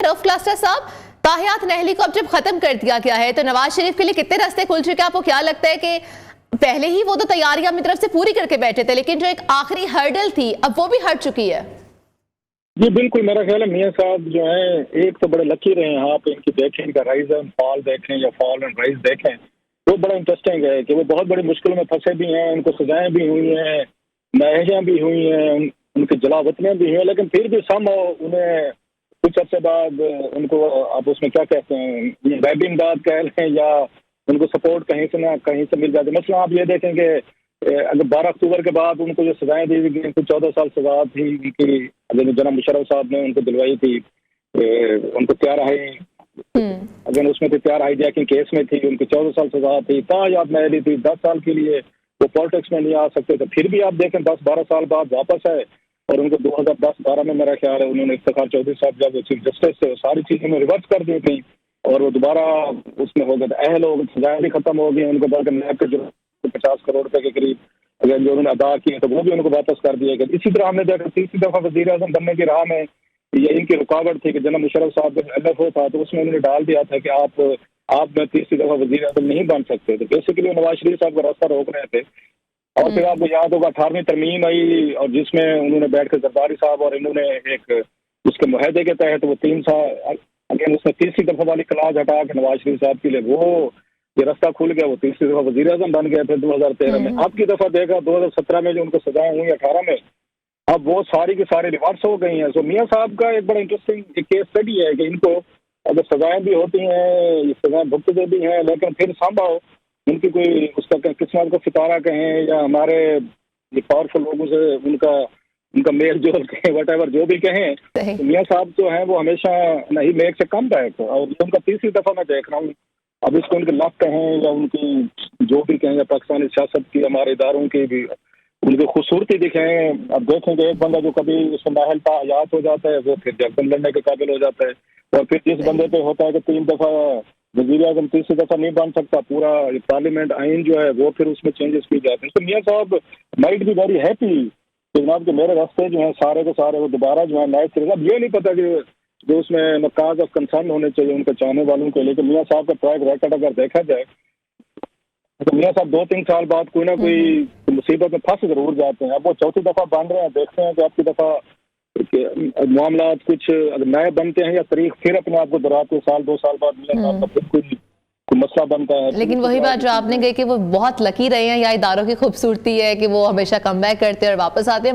Rauf Clustal साहब, ताहियात नहली को अब जब खत्म कर दिया गया है तो नवाज शरीफ के लिए कितने रास्ते खुल चुके हैं? आपको क्या लगता है कि पहले ही वो तो तैयारियां अपनी तरफ से पूरी करके बैठे थे, लेकिन जो एक आखिरी हर्डल थी अब वो भी हट चुकी है? जी बिल्कुल, मेरा ख्याल है मियां साहब जो हैं एक तो बड़े लकी रहे हैं। आप इनकी देखें, इनका राइज एंड फॉल देखें या फॉल एंड राइज देखें, वो बड़ा इंटरेस्टिंग है कि वो बहुत बड़ी मुश्किलों में फंसे भी हैं, उनको सजाएं भी हुई हैं, महजियाँ भी हुई हैं, उनकी जलावतनियाँ भी हुई हैं, लेकिन फिर भी उन्हें कुछ अर्से बाद उनको आप उसमें क्या कहते हैं, वैब इमदाद कह लें या उनको सपोर्ट कहीं से ना कहीं से मिल जाती है। मसला आप ये देखेंगे अगर 12 अक्टूबर के बाद उनको जो सजाएं दी गई, कुछ 14 साल सजा थी उनकी, अगर जनाब मुशर्रफ साहब ने उनको दिलवाई थी, उनको प्यार आई, अगर उसमें तो प्यार हाईजैकिंग केस में थी, उनको 14 साल सजा थी, तायाद महली थी 10 साल के लिए, वो पॉलिटिक्स में नहीं आ सकते थे। फिर भी आप देखें 10-12 साल बाद वापस आए और उनको 2010-12 में मेरा ख्याल है उन्होंने इफ्तिखार चौधरी साहब जब चीफ जस्टिस थे सारी चीजें में रिवर्स कर दी थी और वो दोबारा उसमें हो गए, अहल हो गए, सजाएं भी खत्म हो गई, उनको बल्कि नैब के जो 50 करोड़ रुपए के करीब अगर जो उन्होंने अदा किए तो वो भी उनको वापस कर दिया गया। इसी तरह हमने देखा तीसरी दफा वजीर आजम बनने की राह में ये इनकी रुकावट थी कि जनाब मुशर्रफ साहब जब LFO था तो उसमें उन्होंने डाल दिया था कि आप तीसरी दफा वजीर आजम नहीं बन सकते, तो बेसिकली नवाज शरीफ साहब का रास्ता रोक रहे थे। और फिर आपको याद होगा 18वीं तरमीम आई और जिसमें उन्होंने बैठकर जरदारी साहब और इन्होंने एक उसके मुआहदे के तहत वो 3 साल अगेन उसने तीसरी दफा वाली क्लास हटा के नवाज शरीफ साहब के लिए वो ये रास्ता खुल गया, वो तीसरी दफा वजीर आजम बन गए थे 2013 में। अब की दफा देखा 2017 में जो उनको सजाएं हुई 18 में, अब वो सारी की सारी रिवर्स हो गई हैं। सो मियां साहब का एक बड़ा इंटरेस्टिंग केस स्टडी है कि इनको अगर सजाएं भी होती हैं, सजाएं भुगतते भी हैं, लेकिन फिर संभव उनकी कोई उसका किस्मत को सितारा कहें या हमारे ये पावरफुल लोगों से उनका मेल जोल कहें, वट एवर जो भी कहें, तो मियां साहब जो हैं वो हमेशा नहीं मेक से कम बैक, और उनका तीसरी दफा मैं देख रहा हूँ। अब इसको उनके लक कहें या उनकी जो भी कहें या पाकिस्तानी सियासत की हमारे इदारों की भी उनकी खूबसूरती दिखें। अब देखेंगे एक बंदा जो कभी उसको नाहल का हयात हो जाता है वो फिर जब लड़ने के काबिल हो जाता है, और फिर जिस बंदे पे होता है कि 3 दफा वज़ीर आज़म तीसरी दफा नहीं बन सकता, पूरा पार्लियामेंट आइन जो है वो फिर उसमें चेंजेस की जाते हैं। तो मियां साहब माइट भी वेरी हैप्पी जनाब के मेरे रास्ते जो है सारे के सारे वो दोबारा जो है नए सिरे। अब ये नहीं पता कि जो उसमें नकाज ऑफ कंसर्न होने चाहिए उनके चाहने वालों के, लेकिन मियां साहब का ट्रैक रिकॉर्ड अगर देखा जाए तो मियां साहब 2-3 साल बाद कोई ना कोई मुसीबत में फंस जरूर जाते हैं। अब वो चौथी दफा बन रहे हैं, देखते हैं कि आपकी दफा मामला कुछ अगर नए बनते हैं या तारीख फिर अपने आप को दोहराते साल 2 साल बाद मियां साहब का फिर कोई मसला बनता है। लेकिन वही बात जो आपने कही कि वो बहुत लकी रहे हैं या इदारों की खूबसूरती है कि वो हमेशा कम बैक करते हैं और वापस आते हैं।